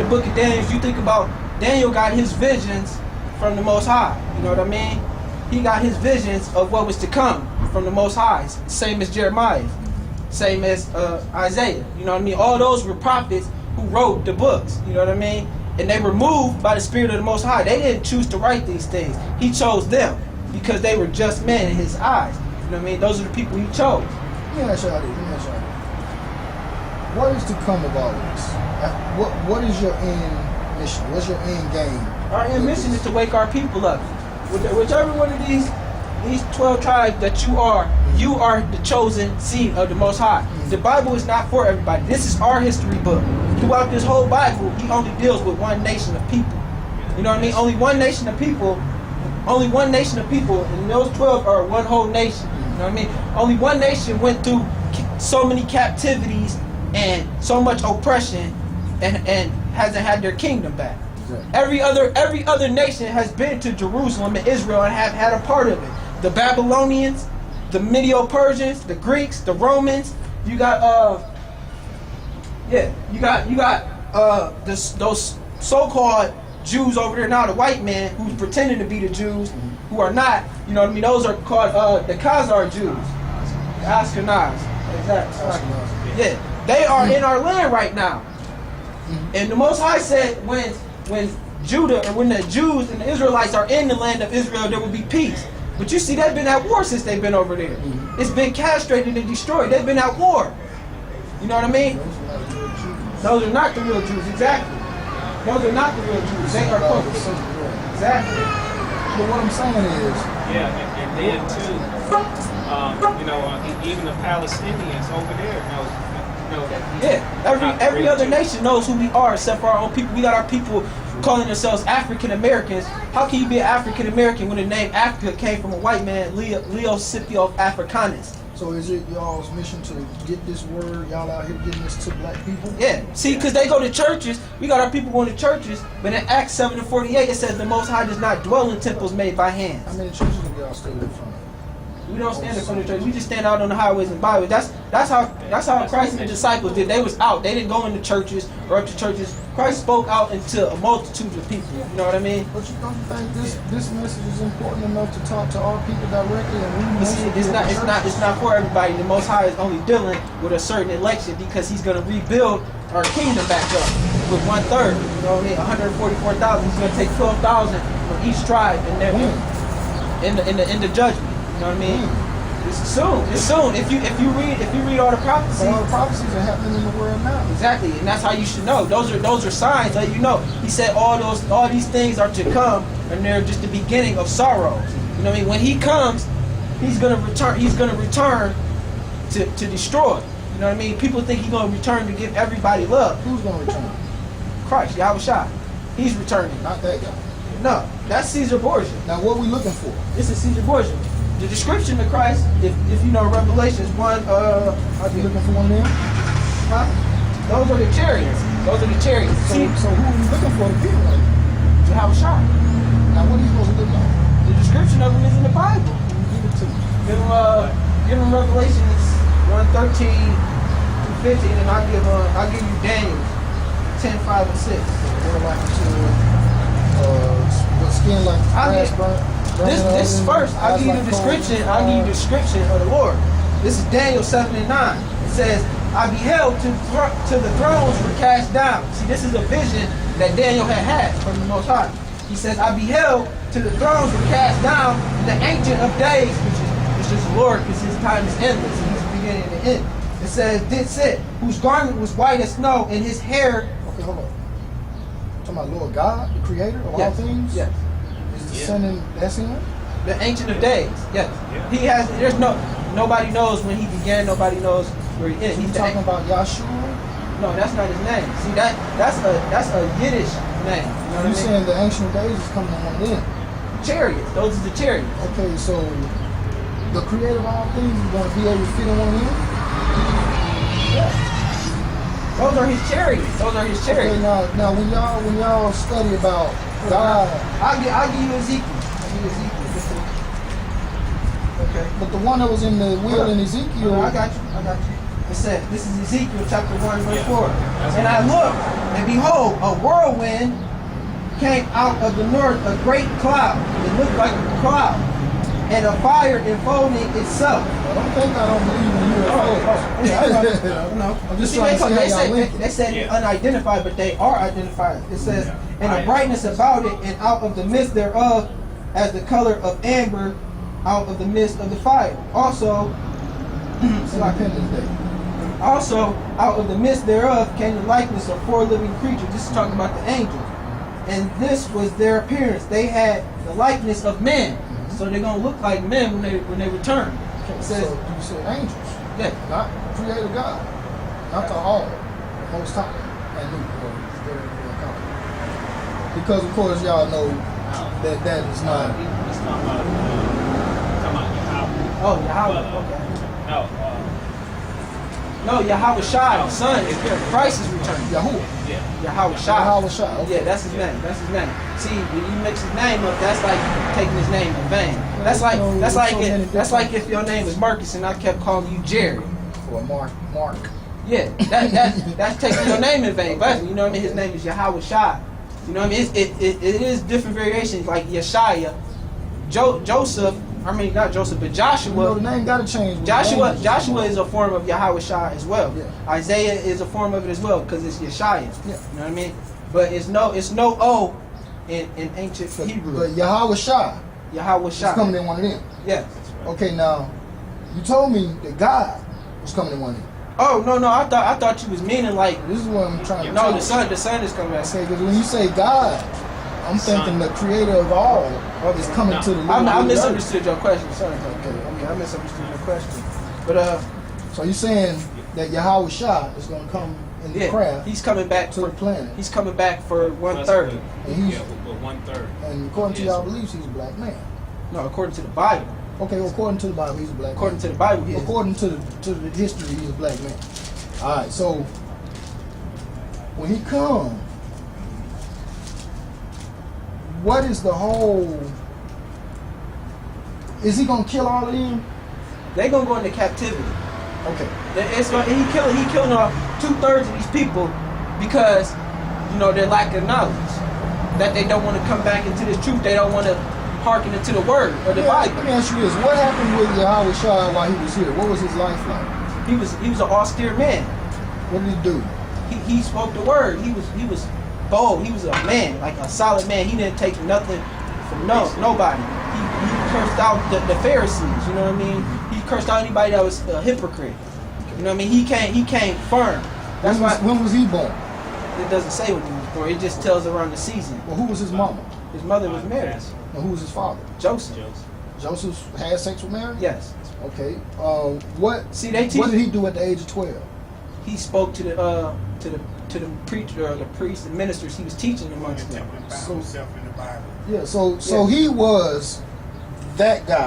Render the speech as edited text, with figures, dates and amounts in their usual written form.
the book of Daniel, you think about Daniel got his visions from the Most High. You know what I mean? He got his visions of what was to come from the Most High. Same as Jeremiah. Same as Isaiah. You know what I mean? All those were prophets who wrote the books. You know what I mean? And they were moved by the Spirit of the Most High. They didn't choose to write these things. He chose them because they were just men in his eyes. You know what I mean? Those are the people he chose. Let me ask y'all this. What is to come of all this? What is your end mission? What's your end game? Our end mission is to wake our people up. Whichever one of these 12 tribes that you are the chosen seed of the Most High. The Bible is not for everybody. This is our history book. Throughout this whole Bible, he only deals with one nation of people. You know what I mean? Only one nation of people, and those 12 are one whole nation. You know what I mean? Only one nation went through so many captivities and so much oppression and hasn't had their kingdom back. Every other nation has been to Jerusalem and Israel and have had a part of it. The Babylonians, the Medo-Persians, the Greeks, the Romans. You got those so-called Jews over there now, the white man who's pretending to be the Jews, who are not. You know what I mean? Those are called the Khazar Jews, the Ashkenaz. Exactly. Yeah, they are in our land right now. And the Most High said when Judah, or when the Jews and the Israelites are in the land of Israel, there will be peace. But you see, they've been at war since they've been over there. It's been castrated and destroyed. They've been at war. You know what I mean? Those are not the real Jews. Exactly. Those are not the real Jews. They are cultists. Exactly. But what I'm saying is, and then too, even the Palestinians over there know that. Yeah, every other nation knows who we are except for our own people. We got our people calling themselves African Americans. How can you be an African American when the name Africa came from a white man, Leo Scipio Africanus? So is it y'all's mission to get this word, y'all out here getting this to black people? Yeah, see, because they go to churches. We got our people going to churches, but in Acts 7:48 it says the Most High does not dwell in temples made by hands. How many churches have y'all stayed in front of? We don't stand in front of the church. We just stand out on the highways and byways. That's how Christ and the disciples did. They was out. They didn't go into churches or up to churches. Christ spoke out into a multitude of people. You know what I mean? But you don't think this message is important enough to talk to our people directly? And it's not for everybody. The Most High is only dealing with a certain election because He's going to rebuild our kingdom back up with 1/3. You know what I mean? 144,000. He's going to take 12,000 from each tribe in the judgment. You know what I mean? It's soon. If you read all the prophecies. But all the prophecies are happening in the world now. Exactly, and that's how you should know. Those are signs that you know. He said all these things are to come, and they're just the beginning of sorrows. You know what I mean? When He comes, He's gonna return. He's gonna return to destroy. You know what I mean? People think He's gonna return to give everybody love. Who's gonna return? Christ, Yahushua. He's returning. Not that guy. No, that's Caesar Borgia. Now what are we looking for? This is Caesar Borgia. The description of Christ, if you know Revelations 1, are you looking for one there? Huh? Those are the chariots. So who are we looking for to be like? To have a shot. Now what are you supposed to look like? The description of him is in the Bible. Give it to me. Give him Revelations 1:13 through 15, and I'll give you Daniel 10, 5, and 6. What like the skin like grass burnt? This first, I'll give you the description. I'll give you the description of the Lord. This is Daniel 7 and 9. It says, I beheld till the thrones were cast down. See, this is a vision that Daniel had from the Most High. He says, I beheld till the thrones were cast down, and the Ancient of Days, which is the Lord, because His time is endless, and He's the beginning and the end. It says, did sit, whose garment was white as snow, and his hair. Okay, hold on. Talking about Lord God, the Creator of all things. Yes. Descending, that's Him? The Ancient of Days, yes. He has, nobody knows when He began, nobody knows where He ends. He's talking about Yahshua? No, that's not His name. See, that's a Yiddish name. You know what I mean? Saying the Ancient of Days is coming on one of them. Chariots, those are the chariots. Okay, so the Creator of all things is going to be able to fit in one of them? Yeah. Those are His chariots. Okay, now when y'all study about God, I'll give you Ezekiel. Okay. But the one that was in the wheel in Ezekiel. I got you. It said, this is Ezekiel chapter 1, verse 4. That's And I looked, and behold, a whirlwind came out of the north, a great cloud. It looked like a cloud. And a fire enfolding itself. I don't believe in UFOs. No. I'm just See, trying to see how y'all link it. they said unidentified, but they are identified. It says, and a brightness about it, and out of the midst thereof, as the color of amber, out of the midst of the fire. Also, Independence Day. also out of the midst thereof came the likeness of 4 living creatures. This is talking about the angels. And this was their appearance. They had the likeness of men. So they're gonna look like men when they return. It says, So you said angels, yeah, not creator God, not the all, most high, and who? Because of course y'all know that is not. He's talking about Yahweh. oh, Yahweh. Okay. No, No, Yahweh Shai, the son, is here. Christ is returning. Yahuwah. yeah. Yahweh Shai. Yahweh Shai. Okay. Yeah, that's his name. That's his name. See, when you mix his name up, that's like taking his name in vain. That's like if your name is Marcus and I kept calling you Jerry. Or Mark. Yeah, that's taking your name in vain. But you know what I mean? His name is Yahweh Shai. You know what I mean? It is different variations like Yeshaya, Joseph. I mean not Joseph, but Joshua. You know, the name gotta change. Joshua is a form of Yahweh Shai as well. Yeah. Isaiah is a form of it as well because it's Yeshaya. Yeah. You know what I mean? But it's no O in ancient Hebrew. But Yahweh Shai Yahweh is Shai. coming in one of them. Yeah. Okay, now you told me that God was coming in one of them. Oh no, I thought you was meaning like This is what I'm trying to no, tell the you. son is coming back. Okay, because when you say God, I'm thinking the creator of all is coming to the I earth. misunderstood your question. Sorry. Okay, I misunderstood your question. But So you're saying that Yahweh Shai is going to come in the craft he's coming back to the planet, He's coming back for 1/3. and he's Yeah, but 1/3. and according to y'all beliefs, he's a black man. No, according to the Bible. Okay, well, according to the Bible, he's a black According man. to the Bible, he is. According to the history, he's a black man. All right, so when he comes, what is the whole? Is he gonna kill all of them? They gonna go into captivity. Okay. He killing off 2/3 of these people because they're lacking knowledge. That they don't want to come back into this truth. They don't want to hearken into the word or the Bible. Let me ask you this: what happened with Yahweh Shai while he was here? What was his life like? He was an austere man. What did he do? He spoke the word. He was bold. He was a man, like a solid man. He didn't take nothing from nobody. He cursed out the Pharisees. You know what I mean? He cursed out anybody that was a hypocrite. You know what I mean? He came firm. That's why When was he born? it doesn't say when he was born. It just tells around the season. Well, who was his mama? His mother was Mary. And who was his father? Joseph. Joseph had sex with Mary? Yes. Okay. What? See, they teach. What did he do at the age of 12? He spoke to the preacher or the priests and ministers. He was teaching amongst them. Yeah. So he was that guy.